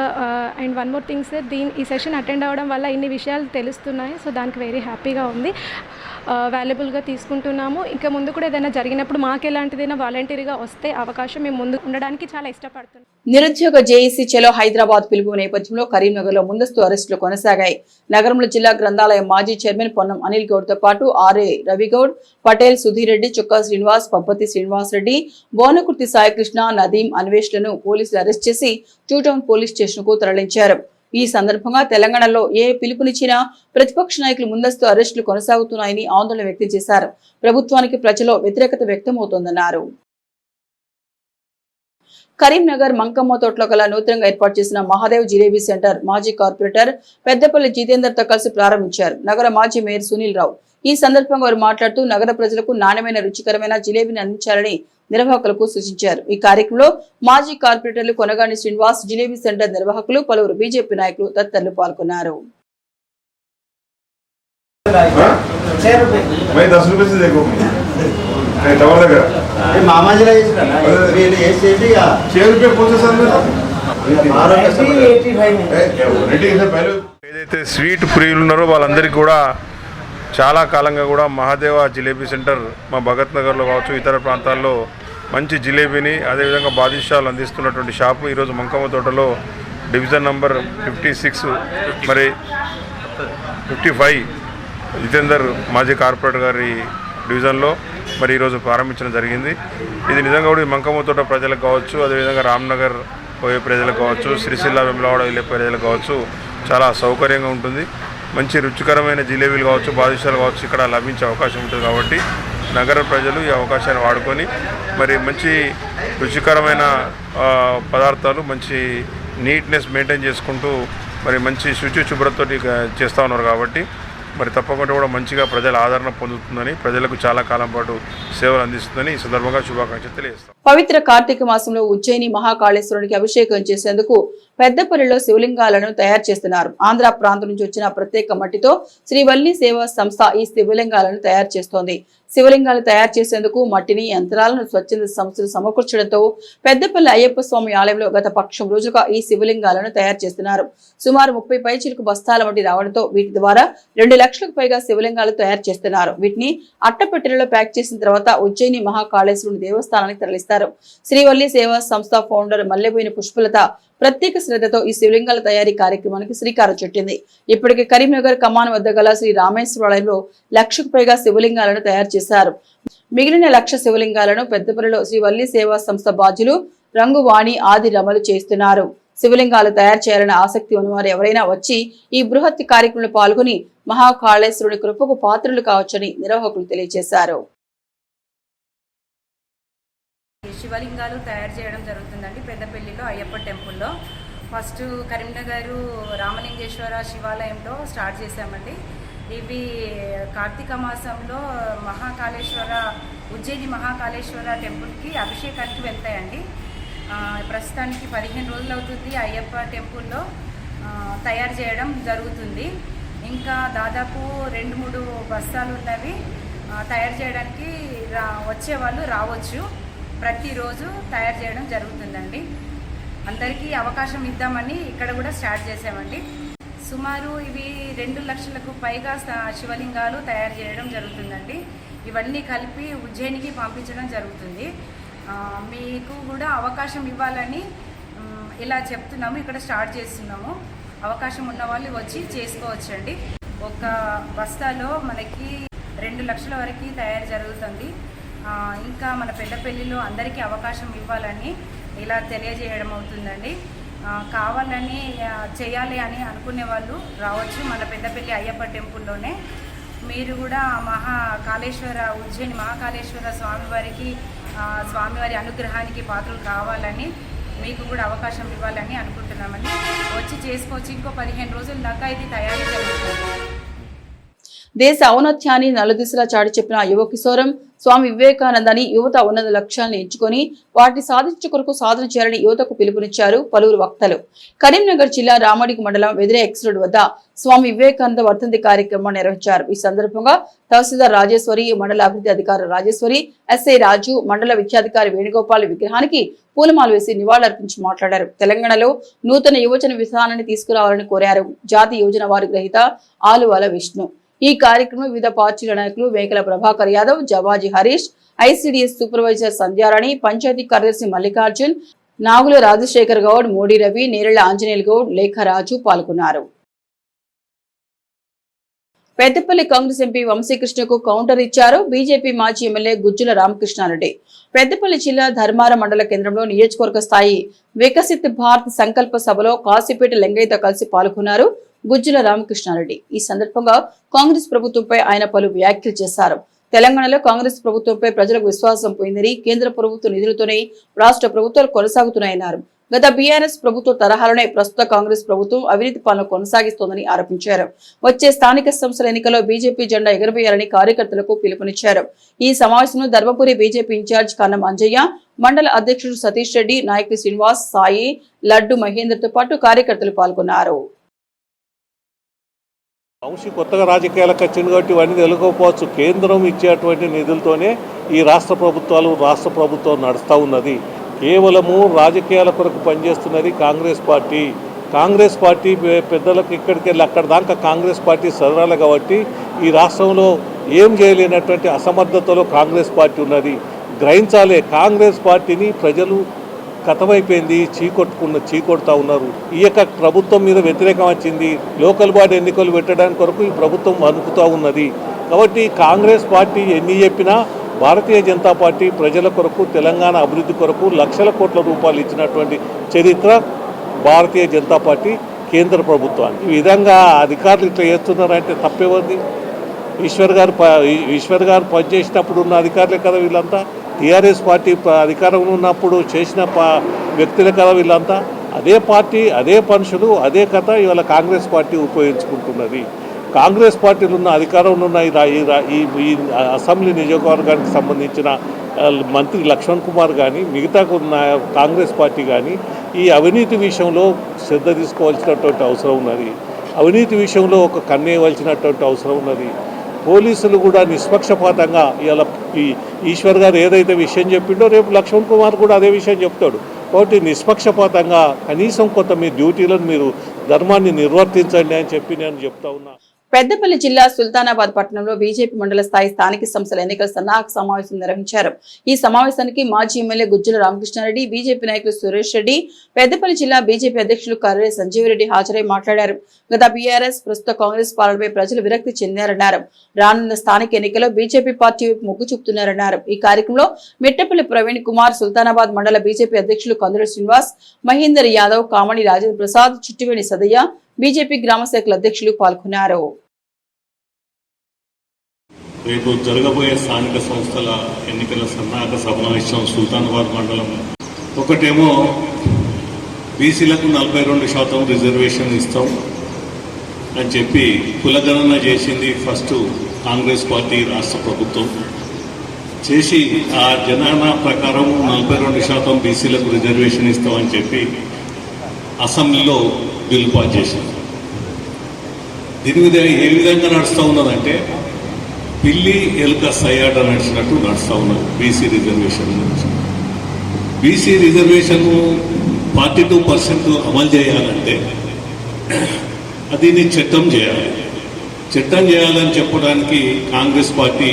one more thing sir, ఈ సెషన్ అటెండ్ అవ్వడం వల్ల ఇన్ని విషయాలు తెలుస్తున్నాయి. సో దానికి వెరీ హ్యాపీగా ఉంది. వాల్యుబుల్గా తీసుకుంటున్నాము. ఇంకా ముందు కూడా ఏదైనా జరిగినప్పుడు మాకు ఎలాంటిదైనా వాలంటీర్గా వస్తే అవకాశం మేము ముందు ఉండడానికి చాలా ఇష్టపడుతున్నాం. నిరుద్యోగ జేఏసీ చలో హైదరాబాద్ పిలుపు నేపథ్యంలో కరీంనగర్లో ముందస్తు అరెస్టులు కొనసాగాయి. నగరంలో జిల్లా గ్రంథాలయం మాజీ చైర్మన్ పొన్నం అనిల్ గౌడ్తో పాటు ఆర్ఏ రవిగౌడ్, పటేల్, సుధీర్ రెడ్డి, చుక్కా శ్రీనివాస్, పబ్బతి శ్రీనివాస్ రెడ్డి, బోనకుర్తి సాయికృష్ణ, నదీం, అన్వేష్లను పోలీసులు అరెస్ట్ చేసి 2 టౌన్ పోలీస్ స్టేషన్ కు తరలించారు. ఈ సందర్భంగా తెలంగాణలో ఏ పిలుపునిచ్చినా ప్రతిపక్ష నాయకులు ముందస్తు అరెస్టులు కొనసాగుతున్నాయని ఆందోళన వ్యక్తం చేశారు. ప్రభుత్వానికి ప్రజల్లో వ్యతిరేకత వ్యక్తమవుతోందన్నారు. కరీంనగర్ మంకమ్మ తోటలో గల నూతనంగా ఏర్పాటు చేసిన మహాదేవ్ జిలేబీ సెంటర్ మాజీ కార్పొరేటర్ పెద్దపల్లి జితేందర్ తో కలిసి ప్రారంభించారు నగర మాజీ మేయర్ సునీల్ రావు. ఈ సందర్భంగా వారు మాట్లాడుతూ నగర ప్రజలకు నాణ్యమైన, రుచికరమైన జిలేబీని అందించాలని నిర్వాహకులకు సూచించారు. ఈ కార్యక్రమంలో మాజీ కార్పొరేటర్లు కొనగాని శ్రీనివాస్, జిలేబీ సెంటర్ నిర్వాహకులు, పలువురు బీజేపీ నాయకులు తదితరులు పాల్గొన్నారు. ఏదైతే స్వీట్ ప్రియులు ఉన్నారో వాళ్ళందరికీ కూడా చాలా కాలంగా కూడా మహాదేవ జిలేబీ సెంటర్ మా భగత్ నగర్లో కావచ్చు, ఇతర ప్రాంతాల్లో మంచి జిలేబీని, అదేవిధంగా బాదుషాలు అందిస్తున్నటువంటి షాపు ఈరోజు మంకమ్మ తోటలో డివిజన్ నంబర్ 56 మరి 55 జితేందర్ మాజీ కార్పొరేటర్ గారి డివిజన్లో మరి ఈరోజు ప్రారంభించడం జరిగింది. ఇది నిజంగా కూడా మంకమ్మ తోట ప్రజలకు కావచ్చు, అదేవిధంగా రామ్నగర్ పోయే ప్రజలకు కావచ్చు, సిరిసిల్ల వెమ్లవాడ వెళ్ళే ప్రజలకు కావచ్చు చాలా సౌకర్యంగా ఉంటుంది. మంచి రుచికరమైన జిలేబీలు కావచ్చు, బాదుషాలు కావచ్చు ఇక్కడ లభించే అవకాశం ఉంటుంది. కాబట్టి నగర ప్రజలు ఈ అవకాశాన్ని వాడుకొని మరి మంచి రుచికరమైన పదార్థాలు, మంచి నీట్నెస్ మెయింటైన్ చేసుకుంటూ మరి మంచి శుభ్రతతోటి చేస్తూ ఉన్నారు. కాబట్టి మరి తప్పకుండా కూడా మంచిగా ప్రజల ఆదరణ పొందుతుందని, ప్రజలకు చాలా కాలం పాటు సేవలు అందిస్తుందని ఈ సందర్భంగా శుభాకాంక్షలు తెలియజేస్తాం. పవిత్ర కార్తీక మాసంలో ఉజ్జయిని మహాకాళేశ్వరునికి అభిషేకం చేసేందుకు పెద్దపల్లిలో శివలింగాలను తయారు చేస్తున్నారు. ఆంధ్ర ప్రాంతం నుంచి వచ్చిన ప్రత్యేక మట్టితో శ్రీవల్లి సేవా సంస్థ ఈ శివలింగాలను తయారు చేస్తోంది. శివలింగాలు తయారు చేసేందుకు మట్టిని, యంత్రాలను స్వచ్ఛంద సంస్థలు సమకూర్చడంతో పెద్దపల్లి అయ్యప్ప స్వామి ఆలయంలో గత పక్షం రోజుగా ఈ శివలింగాలను తయారు చేస్తున్నారు. సుమారు 30 పైచిలుకు బస్తాల మట్టి రావడంతో వీటి ద్వారా 2 లక్షలకు పైగా శివలింగాలు తయారు చేస్తున్నారు. వీటిని అట్టపెట్టెలలో ప్యాక్ చేసిన తర్వాత ఉజ్జయిని మహాకాళేశ్వరుని దేవస్థానానికి తరలిస్తారు. శ్రీవల్లి సేవా సంస్థ ఫౌండర్ మల్లెబోయిన పుష్పలత ప్రత్యేక శ్రద్ధతో ఈ శివలింగాల తయారీ కార్యక్రమానికి శ్రీకారం చుట్టింది. ఇప్పటికే కరీంనగర్ కమాన్ వద్ద గల శ్రీ రామేశ్వరాలయంలో 1 లక్షకు పైగా శివలింగాలను తయారు చేశారు. మిగిలిన 1 లక్ష శివలింగాలను పెద్దపల్లిలో శ్రీవల్లి సేవా సంస్థ బాధ్యులు రంగువాణి ఆది రమలు చేస్తున్నారు. శివలింగాలు తయారు చేయాలనే ఆసక్తి ఉన్నవారు ఎవరైనా వచ్చి ఈ బృహత్ కార్యక్రమంలో పాల్గొని మహాకాళేశ్వరుడి కృపకు పాత్రలు కావచ్చని నిర్వాహకులు తెలియజేశారు. శివలింగాలు తయారు చేయడం జరుగుతుందండి పెద్దపల్లిలో అయ్యప్ప టెంపుల్లో. ఫస్ట్ కరీంనగర్ రామలింగేశ్వర శివాలయంలో స్టార్ట్ చేశామండి. ఇవి కార్తీక మాసంలో ఉజ్జయిని మహాకాళేశ్వర టెంపుల్కి అభిషేకానికి వెళ్తాయండి. ప్రస్తుతానికి 15 రోజులు అవుతుంది అయ్యప్ప టెంపుల్లో తయారు చేయడం జరుగుతుంది. ఇంకా దాదాపు 2-3 బస్తాలు ఉన్నవి తయారు చేయడానికి వచ్చేవాళ్ళు రావచ్చు. ప్రతిరోజు తయారు చేయడం జరుగుతుందండి. అందరికీ అవకాశం ఇద్దామని ఇక్కడ కూడా స్టార్ట్ చేసామండి. సుమారు ఇవి 2 లక్షలకు పైగా శివలింగాలు తయారు చేయడం జరుగుతుందండి. ఇవన్నీ కలిపి ఉజ్జయినికి పంపించడం జరుగుతుంది. మీకు కూడా అవకాశం ఇవ్వాలని ఇలా చెప్తున్నాము, ఇక్కడ స్టార్ట్ చేస్తున్నాము. అవకాశం ఉన్న వాళ్ళు వచ్చి చేసుకోవచ్చండి. ఒక బస్తాలో మనకి 2 లక్షల వరకు తయారు జరుగుతుంది. ఇంకా మన పెద్దపల్లిలో అందరికీ అవకాశం ఇవ్వాలని ఇలా తెలియజేయడం అవుతుందండి. కావాలని చేయాలి అని అనుకునే వాళ్ళు రావచ్చు మన పెద్దపల్లి అయ్యప్ప టెంపుల్లోనే. మీరు కూడా ఉజ్జయిని మహాకాళేశ్వర స్వామివారి అనుగ్రహానికి పాత్రలు కావాలని మీకు కూడా అవకాశం ఇవ్వాలని అనుకుంటున్నామని వచ్చి చేసుకోవచ్చు. ఇంకో 15 రోజుల దాకా ఇది తయారీ జరుగుతుంది. దేశ ఔన్నత్యాన్ని నలుదిశలా చాటి చెప్పిన యువ కిశోరం స్వామి వివేకానందని యువత ఉన్నత లక్ష్యాలను ఎంచుకొని వాటిని సాధించే కొరకు సాధన చేయాలని యువతకు పిలుపునిచ్చారు పలువురు వక్తలు. కరీంనగర్ జిల్లా రామడికి మండలం వెదిరే ఎక్స్ రోడ్ వద్ద స్వామి వివేకానంద వర్ధంతి కార్యక్రమాన్ని నిర్వహించారు. ఈ సందర్భంగా తహసీల్దార్ రాజేశ్వరి, మండల అభివృద్ధి అధికారి రాజేశ్వరి, ఎస్ఐ రాజు, మండల విద్యాధికారి వేణుగోపాల్ విగ్రహానికి పూలమాలు వేసి నివాళులర్పించి మాట్లాడారు. తెలంగాణలో నూతన యువజన విధానాన్ని తీసుకురావాలని కోరారు. జాతీయ యోజన వారి గ్రహీత ఆలువాల విష్ణు. ఈ కార్యక్రమం వివిధ పార్టీల నాయకులు వేకల ప్రభాకర్ యాదవ్, జవాజీ హరీష్, ఐసిడిఎస్ సూపర్వైజర్ సంధ్యారాణి, పంచాయతీ కార్యదర్శి మల్లికార్జున్, నాగుల రాజశేఖర్ గౌడ్, మోడీ రవి, నేరెళ్ల ఆంజనేయులు గౌడ్, లేఖరాజు పాల్గొన్నారు. పెద్దపల్లి కాంగ్రెస్ ఎంపీ వంశీకృష్ణకు కౌంటర్ ఇచ్చారు బీజేపీ మాజీ ఎమ్మెల్యే గుజ్జుల రామకృష్ణారెడ్డి. పెద్దపల్లి జిల్లా ధర్మారం మండల కేంద్రంలో నియోజకవర్గ స్థాయి వికసిత్ భారత్ సంకల్ప సభలో కాశీపేట లింగయ్యతో కలిసి పాల్గొన్నారు గుజ్జుల రామకృష్ణారెడ్డి. ఈ సందర్భంగా కాంగ్రెస్ ప్రభుత్వంపై ఆయన పలు వ్యాఖ్యలు చేశారు. తెలంగాణలో కాంగ్రెస్ ప్రభుత్వంపై ప్రజలకు విశ్వాసం పోయిందని, కేంద్ర ప్రభుత్వ నిధులతోనే రాష్ట్ర ప్రభుత్వాలు కొనసాగుతున్నాయన్నారు. గత బీఆర్ఎస్ ప్రభుత్వ తరహాలోనే ప్రస్తుత కాంగ్రెస్ ప్రభుత్వం అవినీతి పాలన కొనసాగిస్తోందని ఆరోపించారు. వచ్చే స్థానిక సంస్థల ఎన్నికల్లో బీజేపీ జెండా ఎగరవేయాలని కార్యకర్తలకు పిలుపునిచ్చారు. ఈ సమావేశంలో ధర్మపురి బీజేపీ ఇన్ఛార్జ్ కన్నం అంజయ్య, మండల అధ్యక్షుడు సతీష్ రెడ్డి, నాయకులు శ్రీనివాస్, సాయి, లడ్డు మహేందర్తో పాటు కార్యకర్తలు పాల్గొన్నారు. వంశీ కొత్తగా రాజకీయాలకు వచ్చింది కాబట్టి ఇవన్నీ తెలుసుకోకపోవచ్చు. కేంద్రం ఇచ్చేటువంటి నిధులతోనే ఈ రాష్ట్ర ప్రభుత్వం నడుస్తూ ఉన్నది. కేవలము రాజకీయాల కొరకు పనిచేస్తున్నది కాంగ్రెస్ పార్టీ పెద్దలకు ఇక్కడికి వెళ్ళి అక్కడ దాకా కాంగ్రెస్ పార్టీ సదరాలు కాబట్టి ఈ రాష్ట్రంలో ఏం చేయలేనటువంటి అసమర్థతలో కాంగ్రెస్ పార్టీ ఉన్నది. గ్రహించాలే, కాంగ్రెస్ పార్టీని ప్రజలు కథమైపోయింది, చీకొడుతూ ఉన్నారు. ఈ యొక్క ప్రభుత్వం మీద వ్యతిరేకం వచ్చింది. లోకల్ బాడీ ఎన్నికలు పెట్టడానికి కొరకు ఈ ప్రభుత్వం వణుకుతూ ఉన్నది. కాబట్టి కాంగ్రెస్ పార్టీ ఎన్ని చెప్పినా భారతీయ జనతా పార్టీ ప్రజల కొరకు, తెలంగాణ అభివృద్ధి కొరకు లక్షల కోట్ల రూపాయలు ఇచ్చినటువంటి చరిత్ర భారతీయ జనతా పార్టీ కేంద్ర ప్రభుత్వానికి. ఈ విధంగా అధికారులు ఇట్లా చేస్తున్నారంటే తప్పేవంది. ఈశ్వర్ గారు పనిచేసినప్పుడు ఉన్న అధికారులే కదా వీళ్ళంతా. టీఆర్ఎస్ పార్టీ అధికారంలో ఉన్నప్పుడు చేసిన వ్యక్తులే కదా వీళ్ళంతా. అదే పార్టీ, అదే మనుషులు, అదే కథ ఇవాళ కాంగ్రెస్ పార్టీ ఉపయోగించుకుంటున్నది. కాంగ్రెస్ పార్టీలు ఉన్న అధికారంలో ఉన్న ఈ అసెంబ్లీ నియోజకవర్గానికి సంబంధించిన మంత్రి లక్ష్మణ్ కుమార్ కానీ, మిగతా ఉన్న కాంగ్రెస్ పార్టీ కానీ ఈ అవినీతి విషయంలో శ్రద్ధ తీసుకోవాల్సినటువంటి అవసరం ఉన్నది. అవినీతి విషయంలో ఒక కన్నేయవలసినటువంటి అవసరం ఉన్నది. పోలీసులు కూడా నిష్పక్షపాతంగా ఇలా ఈశ్వర్ గారు ఏదైతే విషయం చెప్పిండో రేపు లక్ష్మణ్ కుమార్ కూడా అదే విషయం చెప్తాడు. కాబట్టి నిష్పక్షపాతంగా కనీసం కొంత మీ డ్యూటీలను మీరు ధర్మాన్ని నిర్వర్తించండి అని చెప్పి నేను చెప్తా ఉన్నా. పెద్దపల్లి జిల్లా సుల్తానాబాద్ పట్టణంలో బీజేపీ మండల స్థాయి స్థానిక సంస్థల ఎన్నికల సన్నాహక సమావేశం నిర్వహించారు. ఈ సమావేశానికి మాజీ ఎమ్మెల్యే గుజ్జల రామకృష్ణారెడ్డి, బీజేపీ నాయకులు సురేష్ రెడ్డి, పెద్దపల్లి జిల్లా బీజేపీ అధ్యక్షులు కర్రే సంజీవ్ రెడ్డి హాజరై మాట్లాడారు. గత బీఆర్ఎస్ ప్రస్తుత కాంగ్రెస్ పాలనపై ప్రజలు విరక్తి చెందారన్నారు. రానున్న స్థానిక ఎన్నికల్లో బీజేపీ పార్టీ వైపు మొగ్గు చూపుతున్నారన్నారు. ఈ కార్యక్రమంలో మిట్టపల్లి ప్రవీణ్ కుమార్, సుల్తానాబాద్ మండల బీజేపీ అధ్యక్షులు కందుల శ్రీనివాస్, మహేందర్ యాదవ్, కామణి రాజేంద్ర ప్రసాద్, చిట్టివేణి సదయ్య, బీజేపీ గ్రామ శాఖల అధ్యక్షులు పాల్గొన్నారు. రేపు జరగబోయే స్థానిక సంస్థల ఎన్నికల సన్నాహక సమావేశం సుల్తానాబాద్ మండలం. ఒకటేమో బీసీలకు 42% రిజర్వేషన్ ఇస్తాం అని చెప్పి కులగణన చేసింది ఫస్ట్ కాంగ్రెస్ పార్టీ రాష్ట్ర ప్రభుత్వం. చేసి ఆ జనాభా ప్రకారం 42% బీసీలకు రిజర్వేషన్ ఇస్తామని చెప్పి అసెంబ్లీలో బిల్లు పాస్ చేసింది. దీని మీద ఏ విధంగా నడుస్తూ ఉన్నదంటే పిల్లి ఎలుక సయాట నడిచినట్టు నడుస్తూ ఉన్నారు. బీసీ రిజర్వేషన్ బీసీ రిజర్వేషన్ 42% అమలు చేయాలంటే దీన్ని చట్టం చేయాలి. చట్టం చేయాలని చెప్పడానికి కాంగ్రెస్ పార్టీ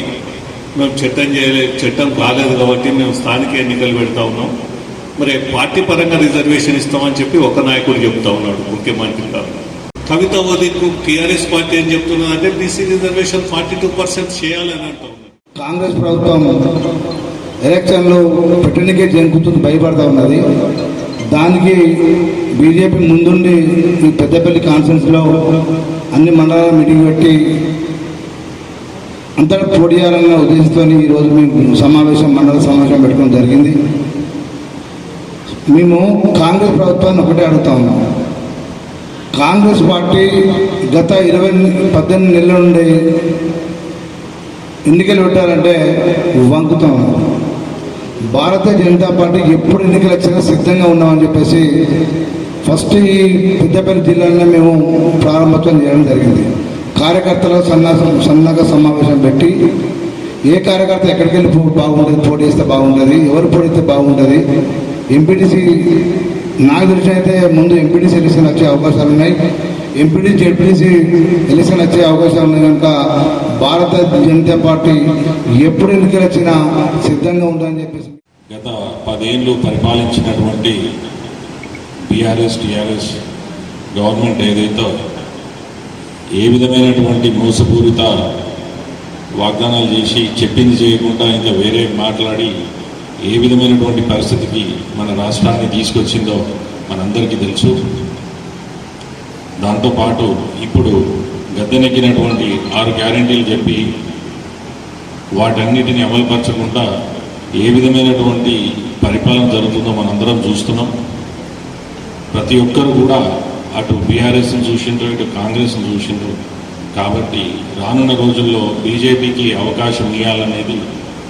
మేము చట్టం కాలేదు కాబట్టి మేము స్థానిక ఎన్నికలు పెడతా ఉన్నాం, మరి పార్టీ పరంగా రిజర్వేషన్ ఇస్తామని చెప్పి ఒక నాయకుడు చెప్తా ఉన్నాడు, ముఖ్యమంత్రి గారు. కవిత వదికు టీఆర్ఎస్ పార్టీ ఏం చెప్తున్నదంటే బీసీ రిజర్వేషన్ 42% చేయాలని అంటా ఉన్నారు. కాంగ్రెస్ ప్రభుత్వం ఎలక్షన్లో పెట్టడానికే జరుగుతుంది, భయపడతా ఉన్నది. దానికి బీజేపీ ముందుండి ఈ పెద్దపల్లి కాన్ఫరెన్స్లో అన్ని మండలాల మీటింగ్ పెట్టి అంతటా పోటీ చేయాలన్న ఉద్దేశంతో ఈరోజు మేము మండల సమావేశం పెట్టుకోవడం జరిగింది. మేము కాంగ్రెస్ ప్రభుత్వాన్ని ఒకటే అడుగుతా ఉన్నాం. కాంగ్రెస్ పార్టీ గత 18 నెలల నుండి ఎన్నికలు పెట్టాలంటే వంకుతాం. భారతీయ జనతా పార్టీ ఎప్పుడు ఎన్నికలు వచ్చినా సిద్ధంగా ఉన్నామని చెప్పేసి ఫస్ట్ ఈ పెద్దపల్లి జిల్లాలో మేము ప్రారంభోత్సవం చేయడం జరిగింది. కార్యకర్తల సన్నాహక సమావేశం పెట్టి ఏ కార్యకర్త ఎక్కడికి వెళ్ళి బాగుంటుంది, పోటీ చేస్తే బాగుంటుంది, ఎవరు పోటీస్తే బాగుంటుంది, ఎంపీటీసీ నాకు తెలిసి అయితే ముందు ఎంపీటీసీ ఎలక్షన్ వచ్చే అవకాశాలు ఉన్నాయి, ఎంపీటీసీ జెడ్పీటీసీ ఎలక్షన్ వచ్చే అవకాశాలు ఉన్నాయి. కనుక భారతీయ జనతా పార్టీ ఎప్పుడు ఎన్నికలు వచ్చినా సిద్ధంగా ఉందని చెప్పేసి గత 10 ఏళ్ళు పరిపాలించినటువంటి టీఆర్ఎస్ గవర్నమెంట్ ఏదైతే ఏ విధమైనటువంటి మోసపూరిత వాగ్దానాలు చేసి చెప్పింది చేయకుండా ఇంకా వేరే మాట్లాడి ఏ విధమైనటువంటి పరిస్థితికి మన రాష్ట్రాన్ని తీసుకొచ్చిందో మనందరికీ తెలుసు. దాంతోపాటు ఇప్పుడు గద్దెనెక్కినటువంటి 6 గ్యారెంటీలు చెప్పి వాటన్నిటిని అమలుపరచకుండా ఏ విధమైనటువంటి పరిపాలన జరుగుతుందో మనందరం చూస్తున్నాం. ప్రతి ఒక్కరు కూడా అటు బీఆర్ఎస్ని చూసిండ్రు, ఇటు కాంగ్రెస్ని చూసిండ్రు. కాబట్టి రానున్న రోజుల్లో బీజేపీకి అవకాశం ఇవ్వాలనేది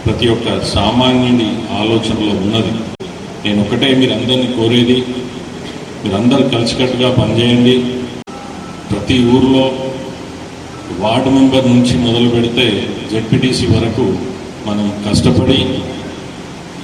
ప్రతి ఒక్క సామాన్యుడి ఆలోచనలో ఉన్నది. నేను ఒకటే మీరందరినీ కోరేది, మీరందరూ కలిసికట్టుగా పనిచేయండి. ప్రతి ఊర్లో వార్డు మెంబర్ నుంచి మొదలు పెడితే జెడ్పీటీసీ వరకు మనం కష్టపడి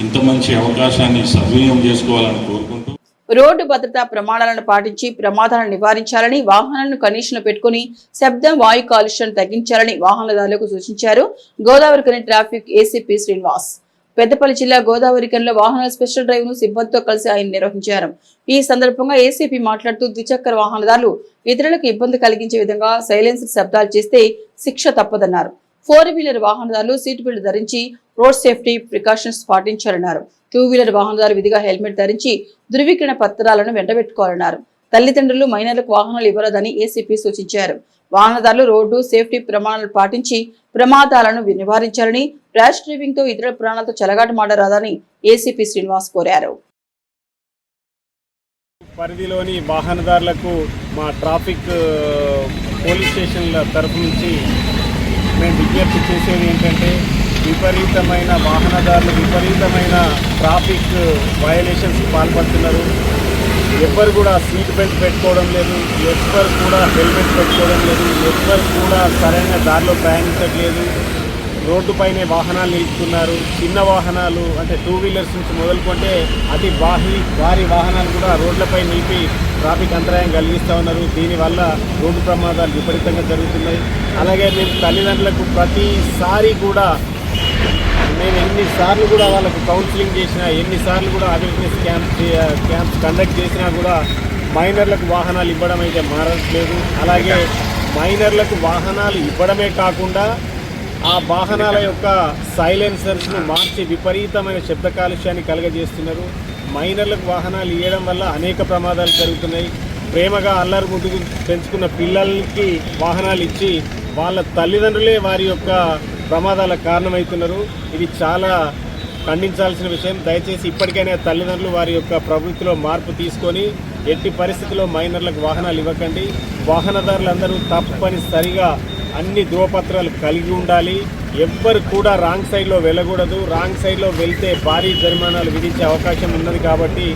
ఇంత మంచి అవకాశాన్ని సద్వినియోగం చేసుకోవాలని కోరుకుంటూ రోడ్డు భద్రతా ప్రమాణాలను పాటించి ప్రమాదాలను నివారించాలని, వాహనాలను కండిషన్లో పెట్టుకుని శబ్దం, వాయు కాలుష్యాన్ని తగ్గించాలని వాహనదారులకు సూచించారు గోదావరిఖని ట్రాఫిక్ ఏసీపీ శ్రీనివాస్. పెద్దపల్లి జిల్లా గోదావరిఖనిలో వాహనాల స్పెషల్ డ్రైవ్ ను సిబ్బందితో కలిసి ఆయన నిర్వహించారు. ఈ సందర్భంగా ఏసీపీ మాట్లాడుతూ ద్విచక్ర వాహనదారులు ఇతరులకు ఇబ్బంది కలిగించే విధంగా సైలెన్సర్ శబ్దాలు చేస్తే శిక్ష తప్పదన్నారు. 4-వీలర్ వాహనదారులు సీట్ బెల్ట్ ధరించి రోడ్ సేఫ్టీ ప్రికాషన్స్ పాటించాలన్నారు. 2-వీలర్ వాహనదారులు విధిగా హెల్మెట్ ధరించి ధృవీకరణ పత్రాలను వెంటబెట్టుకోవాలన్నారు. తల్లిదండ్రులు మైనర్లకు వాహనాలు ఇవ్వరాదని ఏసీపీ సూచించారు. వాహనదారులు రోడ్డు సేఫ్టీ ప్రమాణాలు పాటించి ప్రమాదాలను నివారించాలని, ర్యాష్ డ్రైవింగ్ తో ఇతరుల ప్రాణాలతో చెలగాటమాడరాదని ఏసీపీ శ్రీనివాస్ కోరారు. పరిధిలోని వాహనదారులకు మా ట్రాఫిక్ పోలీస్ స్టేషన్ల తరఫు నుంచి మేము విజ్ఞప్తి చేసేది ఏంటంటే, విపరీతమైన వాహనదారులు విపరీతమైన ట్రాఫిక్ వయలేషన్స్ పాల్పడుతున్నారు. ఎవ్వరు కూడా సీట్ బెల్ట్ పెట్టుకోవడం లేదు, ఎవ్వరు కూడా హెల్మెట్ పెట్టుకోవడం లేదు, ఎవ్వరు కూడా సరైన దారిలో ప్రయాణించట్లేదు. రోడ్డుపైనే వాహనాలు నిలుపుతున్నారు. చిన్న వాహనాలు అంటే 2 వీలర్స్ నుంచి మొదలుకుంటే అతి భారీ వాహనాలు కూడా రోడ్లపై నిలిపి ట్రాఫిక్ అంతరాయం కలిగిస్తూ ఉన్నారు. దీనివల్ల రోడ్డు ప్రమాదాలు విపరీతంగా జరుగుతున్నాయి. అలాగే మేము తల్లిదండ్రులకు ప్రతిసారి కూడా మేము ఎన్నిసార్లు కూడా వాళ్ళకు కౌన్సిలింగ్ చేసినా, ఎన్నిసార్లు కూడా అవేర్నెస్ క్యాంప్స్ కండక్ట్ చేసినా కూడా మైనర్లకు వాహనాలు ఇవ్వడం అయితే మారట్లేదు. అలాగే మైనర్లకు వాహనాలు ఇవ్వడమే కాకుండా ఆ వాహనాల యొక్క సైలెన్సర్స్ను మార్చి విపరీతమైన శబ్ద కాలుష్యాన్ని కలుగజేస్తున్నారు. మైనర్లకు వాహనాలు ఇవ్వడం వల్ల అనేక ప్రమాదాలు జరుగుతున్నాయి. ప్రేమగా అల్లరి ముద్దుకు పెంచుకున్న పిల్లలకి వాహనాలు ఇచ్చి వాళ్ళ తల్లిదండ్రులే వారి యొక్క ప్రమాదాలకు కారణమవుతున్నారు. ఇది చాలా ఖండించాల్సిన విషయం. దయచేసి ఇప్పటికైనా తల్లిదండ్రులు వారి యొక్క ప్రవృత్తిలో మార్పు తీసుకొని ఎట్టి పరిస్థితుల్లో మైనర్లకు వాహనాలు ఇవ్వకండి. వాహనదారులందరూ తప్పనిసరిగా అన్ని ధ్రువపత్రాలు కలిగి ఉండాలి. ఎవ్వరు కూడా రాంగ్ సైడ్లో వెళ్ళకూడదు. రాంగ్ సైడ్లో వెళ్తే భారీ జరిమానాలు విధించే అవకాశం ఉన్నది. కాబట్టి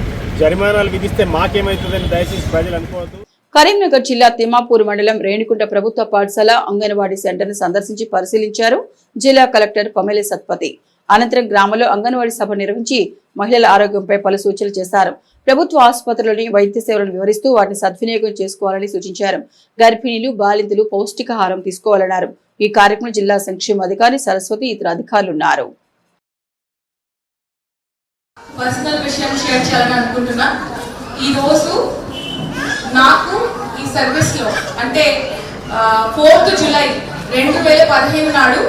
జరిమానాలు విధిస్తే మాకేమవుతుందని దయచేసి ప్రజలు అనుకోవద్దు. కరీంనగర్ జిల్లా తిమ్మాపూర్ మండలం రేణికుంట ప్రభుత్వ పాఠశాల అంగన్వాడీ సెంటర్ను సందర్శించి పరిశీలించారు జిల్లా కలెక్టర్ పమేలి సత్పతి. అనంతరం గ్రామంలో అంగన్వాడీ సభ నిర్వహించి మహిళల ఆరోగ్యంపై పలు సూచనలు చేశారు. ప్రభుత్వ ఆసుపత్రులని వైద్య సేవలను వివరిస్తూ వాటిని సద్వినియోగం చేసుకోవాలని సూచించారు. గర్భిణీలు, బాలింతలు పౌష్టికాహారం తీసుకోవాలన్నారు. ఈ కార్యక్రమం జిల్లా సంక్షేమ అధికారి సరస్వతి ఇతర అధికారులు ఉన్నారు. పర్సనల్ విషయం షేర్ చేయాలని అనుకుంటున్నా. ఈరోజు నాకు ఈ సర్వీస్లో అంటే 4th జూలై 2015 నాడు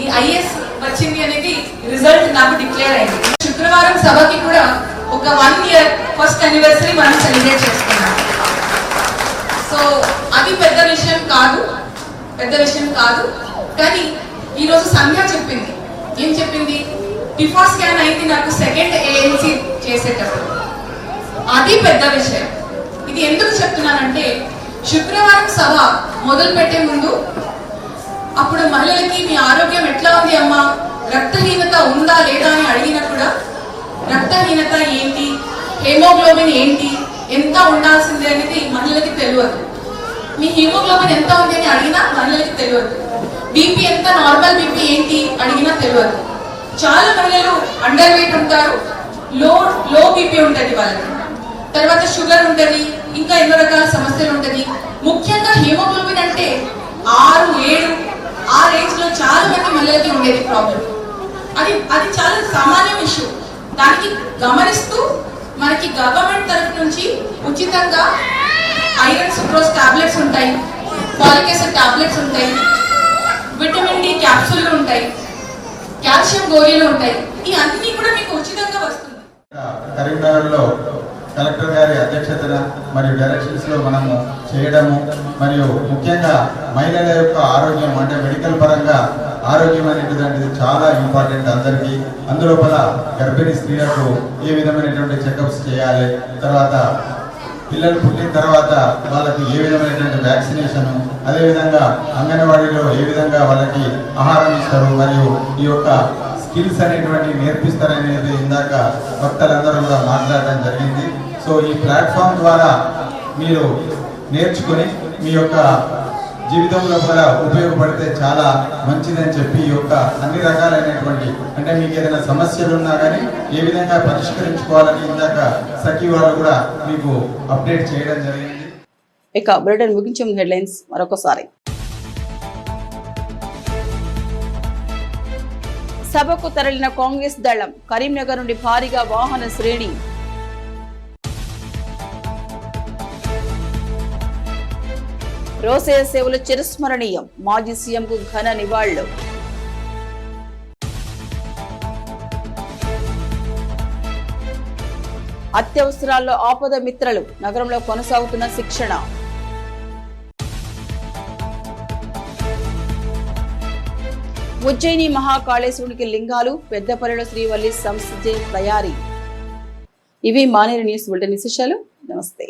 ఈ ఐఎస్ వచ్చింది అనేది రిజల్ట్ నాకు డిక్లేర్ అయింది. శుక్రవారం సభకి కూడా ఒక 1 year ఫస్ట్ యానివర్సరీ మనం సెలబ్రేట్ చేసుకున్నాం. సో అది పెద్ద విషయం కాదు. కానీ ఈరోజు సంధ్య చెప్పింది. ఏం చెప్పింది? టిఫా స్కాన్ అయింది నాకు 2nd ANC చేసేటప్పుడు. అది పెద్ద విషయం. ఇది ఎందుకు చెప్తున్నానంటే శుక్రవారం సభ మొదలు పెట్టే ముందు అప్పుడు మహిళలకి మీ ఆరోగ్యం ఎట్లా ఉంది అమ్మా, రక్తహీనత ఉందా లేదా అని అడిగినా కూడా రక్తహీనత ఏంటి, హీమోగ్లోబిన్ ఏంటి, ఎంత ఉండాల్సిందే అనేది మహిళలకి తెలియదు. మీ హీమోగ్లోబిన్ ఎంత ఉంది అని అడిగినా మహిళలకి తెలియదు. బీపీ ఎంత, నార్మల్ బీపీ ఏంటి అడిగినా తెలియదు. చాలా మహిళలు అండర్ వెయిట్ ఉంటారు, లో బీపీ ఉంటుంది వాళ్ళకి, తర్వాత షుగర్ ఉంటుంది, ఇంకా ఎన్నో రకాల సమస్యలు ఉంటుంది. ముఖ్యంగా హీమోగ్లోబిన్ అంటే 6, 7 ఆ రేంజ్ లో చాలా మంది మహిళలకి ఉండేది ప్రాబ్లం. అది చాలా సామాన్య ఇష్యూ. దానికి గమనిస్తూ మనకి గవర్నమెంట్ తరఫు నుంచి ఉచితంగా ఐరన్ సుక్రోజ్ టాబ్లెట్స్ ఉంటాయి, ఫాలిక్ యాసిడ్ టాబ్లెట్స్ ఉంటాయి, విటమిన్ డి క్యాప్సూల్లు ఉంటాయి, కాల్షియం గోళీలు ఉంటాయి. ఈ అన్ని కూడా మీకు ఉచితంగా వస్తుంది. కరీంనగర్లో కలెక్టర్ గారి అధ్యక్షతన మరియు డైరెక్షన్స్ లో మనము చేయడము, మరియు ముఖ్యంగా మహిళల యొక్క ఆరోగ్యం అంటే మెడికల్ పరంగా ఆరోగ్యం అనేటువంటిది చాలా ఇంపార్టెంట్ అందరికీ. అందులోపల గర్భిణీ స్త్రీలకు ఏ విధమైనటువంటి చెకప్స్ చేయాలి, తర్వాత పిల్లలు పుట్టిన తర్వాత వాళ్ళకి ఏ విధమైనటువంటి వ్యాక్సినేషన్, అదేవిధంగా అంగన్వాడీలో ఏ విధంగా వాళ్ళకి ఆహారం ఇస్తారు, మరియు ఈ యొక్క స్కిల్స్ అనేటువంటి నేర్పిస్తారనేది ఇందాక భక్తులందరూ కూడా మాట్లాడడం జరిగింది. సో ఈ ప్లాట్ఫామ్ ద్వారా మీరు నేర్చుకుని మీ యొక్క జీవితంలో కూడా ఉపయోగపడితే చాలా మంచిదని చెప్పి ఈ యొక్క అన్ని రకాలైనటువంటి అంటే మీకు ఏదైనా సమస్యలు ఉన్నా కానీ ఏ విధంగా పరిష్కరించుకోవాలని ఇందాక సఖీ వాళ్ళు కూడా మీకు అప్డేట్ చేయడం జరిగింది. ఇక బులెటిన్ ముగించే హెడ్లైన్స్ మరొకసారి. సభకు తరలిన కాంగ్రెస్ దళం, కరీంనగర్ నుండి భారీగా వాహన శ్రేణి. రోసయ్య సేవలు చిరస్మరణీయం, మాజీ సీఎంకు ఘన నివాళులు. అత్యవసరాల్లో ఆపద మిత్రలు, నగరంలో కొనసాగుతున్న శిక్షణ. ఉజ్జయిని మహాకాళేశ్వరునికి లింగాలు, పెద్దపల్లిలో శ్రీవల్లి సంస్థ తయారీ. ఇవి మానేరు న్యూస్ బులెటిన్ విశేషాలు. నమస్తే.